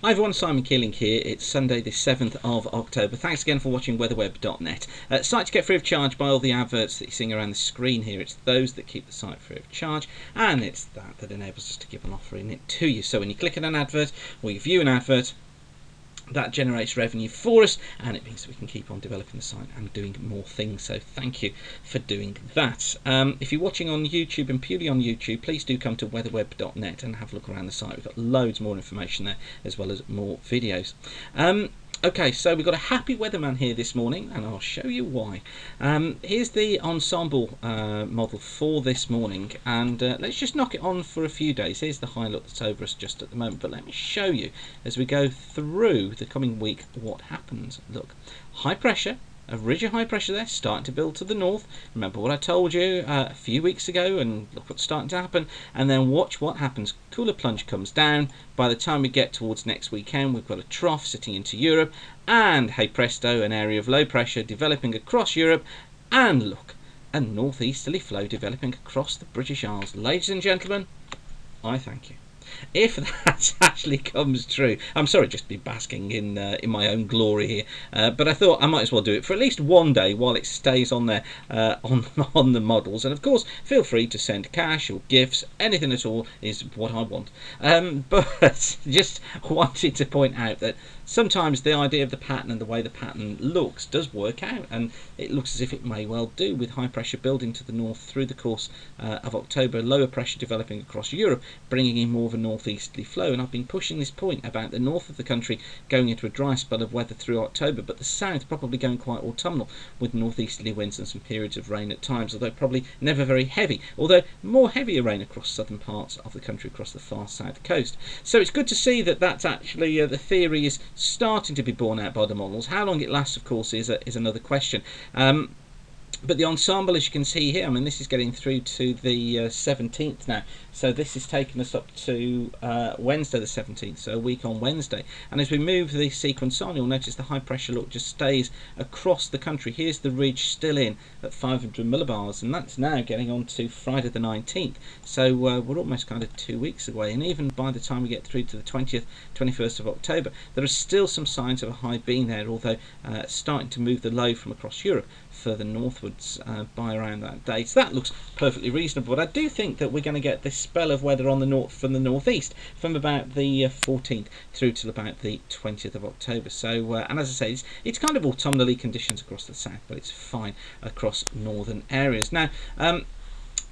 Hi everyone, Simon Keeling here. It's Sunday the 7th of October. Thanks again for watching weatherweb.net. Site to get free of charge by all the adverts that you're seeing around the screen here. It's those that keep the site free of charge, and it's that enables us to keep on offering it to you. So when you click on an advert or you view an advert, that generates revenue for us, and it means we can keep on developing the site and doing more things. So thank you for doing that. If you're watching on YouTube and purely on YouTube, please do come to weatherweb.net and have a look around the site. We've got loads more information there, as well as more videos. Okay, so we've got a happy weatherman here this morning, and I'll show you why. Here's the ensemble model for this morning, and let's just knock it on for a few days. Here's the high look that's over us just at the moment, but let me show you as we go through the coming week what happens. Look, high pressure. A ridge of high pressure there, starting to build to the north. Remember what I told you a few weeks ago, and look what's starting to happen. And then watch what happens. Cooler plunge comes down. By the time we get towards next weekend, we've got a trough sitting into Europe, and hey presto, an area of low pressure developing across Europe. And look, a northeasterly flow developing across the British Isles. Ladies and gentlemen, I thank you. If that actually comes true, I'm sorry just to be basking in my own glory here, but I thought I might as well do it for at least one day while it stays on there on the models. And of course, feel free to send cash or gifts, anything at all is what I want. But just wanted to point out that sometimes the idea of the pattern and the way the pattern looks does work out, and it looks as if it may well do, with high pressure building to the north through the course of October, lower pressure developing across Europe, bringing in more of a northeasterly flow. And I've been pushing this point about the north of the country going into a dry spell of weather through October, but the south probably going quite autumnal with northeasterly winds and some periods of rain at times, although probably never very heavy, although more heavier rain across southern parts of the country across the far south coast. So it's good to see that that's actually the theory is starting to be borne out by the models. How long it lasts, of course, is another question. But the ensemble, as you can see here, I mean, this is getting through to the 17th now. So this is taking us up to Wednesday the 17th, so a week on Wednesday. And as we move the sequence on, you'll notice the high pressure look just stays across the country. Here's the ridge still in at 500 millibars, and that's now getting on to Friday the 19th. So we're almost kind of 2 weeks away. And even by the time we get through to the 20th, 21st of October, there are still some signs of a high being there, although starting to move the low from across Europe further northwards by around that date. So that looks perfectly reasonable. But I do think that we're going to get this spell of weather on the north from the northeast from about the 14th through till about the 20th of October. So and as I say, it's kind of autumnally conditions across the south, but it's fine across northern areas. Now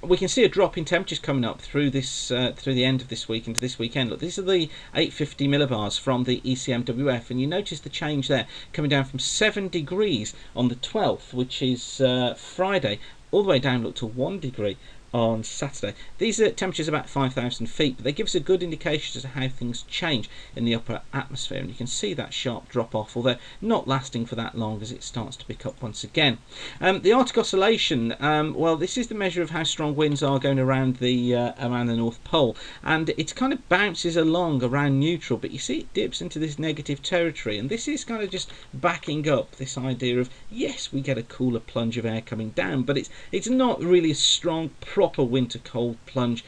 we can see a drop in temperatures coming up through this through the end of this week into this weekend. Look, these are the 850 millibars from the ECMWF, and you notice the change there coming down from 7 degrees on the 12th, which is Friday, all the way down, look, to 1 degree on Saturday. These are temperatures about 5,000 feet, but they give us a good indication as to how things change in the upper atmosphere, and you can see that sharp drop off, although not lasting for that long as it starts to pick up once again. The Arctic Oscillation, well, this is the measure of how strong winds are going around the North Pole, and it kind of bounces along around neutral, but you see it dips into this negative territory, and this is kind of just backing up this idea of, yes, we get a cooler plunge of air coming down, but it's not really a strong proper winter cold plunge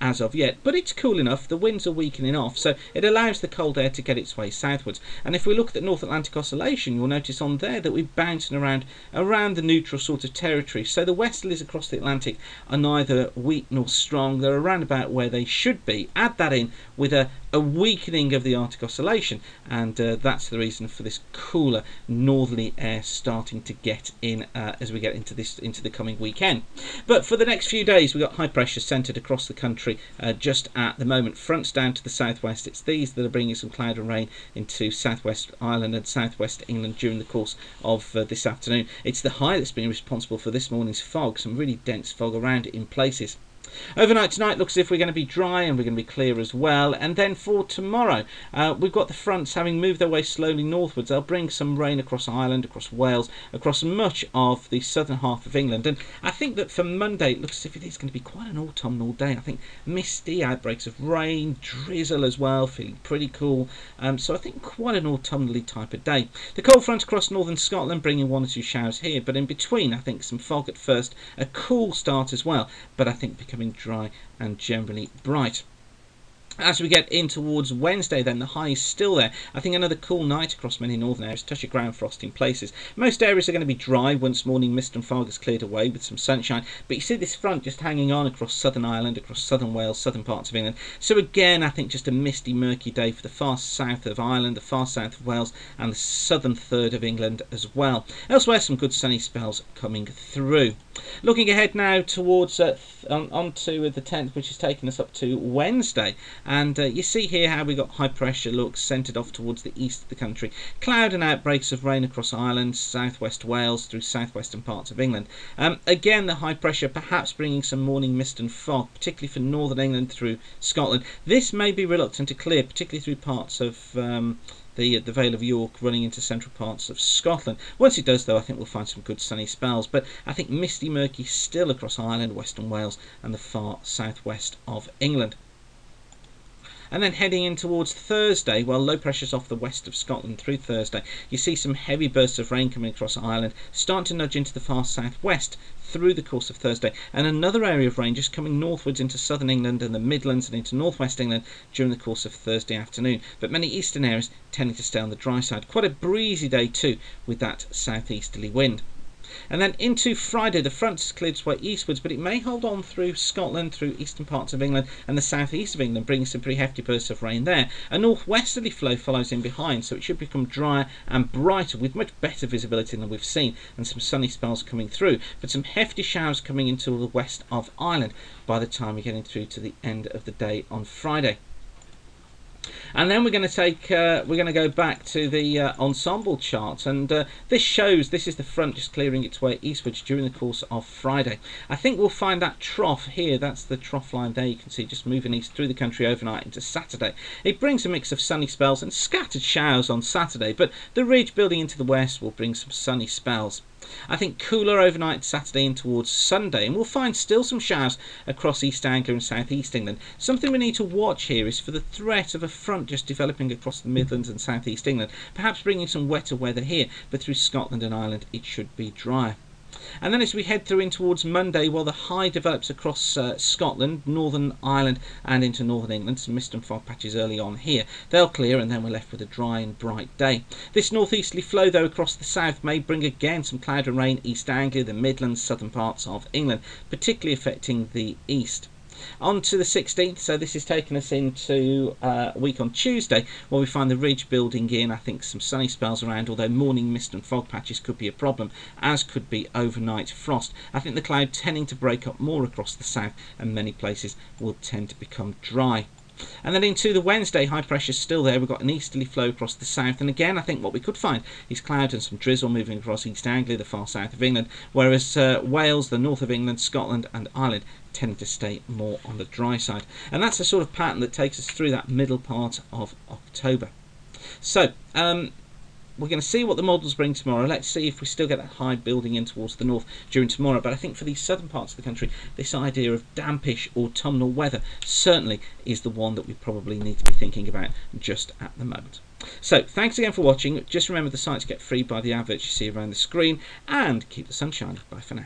as of yet, but it's cool enough. The winds are weakening off, so it allows the cold air to get its way southwards. And if we look at the North Atlantic Oscillation, you'll notice on there that we're bouncing around the neutral sort of territory. So the westerlies across the Atlantic are neither weak nor strong. They're around about where they should be. Add that in with a weakening of the Arctic Oscillation, and that's the reason for this cooler northerly air starting to get in as we get into the coming weekend. But for the next few days, we've got high pressure centred across the country just at the moment. Fronts down to the southwest. It's these that are bringing some cloud and rain into southwest Ireland and southwest England during the course of this afternoon. It's the high that's been responsible for this morning's fog, some really dense fog around it in places. Overnight tonight looks as if we're going to be dry and we're going to be clear as well. And then for tomorrow, we've got the fronts having moved their way slowly northwards. They'll bring some rain across Ireland, across Wales, across much of the southern half of England. And I think that for Monday, it looks as if it is going to be quite an autumnal day. I think misty, outbreaks of rain, drizzle as well, feeling pretty cool. So I think quite an autumnally type of day. The cold front across northern Scotland bringing 1 or 2 showers here, but in between I think some fog at first, a cool start as well, but I think becoming dry and generally bright. As we get in towards Wednesday, then the high is still there. I think another cool night across many northern areas, touch of ground frost in places. Most areas are going to be dry once morning mist and fog has cleared away with some sunshine. But you see this front just hanging on across southern Ireland, across southern Wales, southern parts of England. So again, I think just a misty, murky day for the far south of Ireland, the far south of Wales, and the southern third of England as well. Elsewhere, some good sunny spells coming through. Looking ahead now towards onto the 10th, which is taking us up to Wednesday. And you see here how we got high pressure looks centred off towards the east of the country. Cloud and outbreaks of rain across Ireland, southwest Wales through southwestern parts of England. Again, the high pressure perhaps bringing some morning mist and fog, particularly for northern England through Scotland. This may be reluctant to clear, particularly through parts of the Vale of York running into central parts of Scotland. Once it does, though, I think we'll find some good sunny spells. But I think misty, murky still across Ireland, western Wales, and the far southwest of England. And then heading in towards Thursday, well, low pressure's off the west of Scotland through Thursday. You see some heavy bursts of rain coming across Ireland, starting to nudge into the far southwest through the course of Thursday, and another area of rain just coming northwards into southern England and the Midlands and into northwest England during the course of Thursday afternoon. But many eastern areas tending to stay on the dry side. Quite a breezy day too, with that southeasterly wind. And then into Friday, the front's cleared its way eastwards, but it may hold on through Scotland, through eastern parts of England and the southeast of England, bringing some pretty hefty bursts of rain there. A northwesterly flow follows in behind, so it should become drier and brighter with much better visibility than we've seen, and some sunny spells coming through, but some hefty showers coming into the west of Ireland by the time we're getting through to the end of the day on Friday. And then we're going to go back to the ensemble chart, and this is the front just clearing its way eastwards during the course of Friday. I think we'll find that trough here, that's the trough line there, you can see just moving east through the country overnight into Saturday. It brings a mix of sunny spells and scattered showers on Saturday, but the ridge building into the west will bring some sunny spells. I think cooler overnight Saturday in towards Sunday, and we'll find still some showers across East Anglia and South East England. Something we need to watch here is for the threat of a front just developing across the Midlands and South East England, perhaps bringing some wetter weather here, but through Scotland and Ireland it should be drier. And then as we head through in towards Monday, well, the high develops across Scotland, Northern Ireland and into Northern England. Some mist and fog patches early on here. They'll clear and then we're left with a dry and bright day. This northeasterly flow, though, across the south may bring again some cloud and rain East Anglia, the Midlands, southern parts of England, particularly affecting the east. On to the 16th, so this is taking us into a week on Tuesday, where we find the ridge building in. I think some sunny spells around, although morning mist and fog patches could be a problem, as could be overnight frost. I think the cloud tending to break up more across the south, and many places will tend to become dry. And then into the Wednesday, high pressure still there. We've got an easterly flow across the south, and again I think what we could find is cloud and some drizzle moving across East Anglia, the far south of England, whereas Wales, the north of England, Scotland and Ireland tend to stay more on the dry side. And that's the sort of pattern that takes us through that middle part of October. So we're going to see what the models bring tomorrow. Let's see if we still get that high building in towards the north during tomorrow. But I think for these southern parts of the country, this idea of dampish autumnal weather certainly is the one that we probably need to be thinking about just at the moment. So thanks again for watching. Just remember the sites get free by the adverts you see around the screen, and keep the sun shining. Bye for now.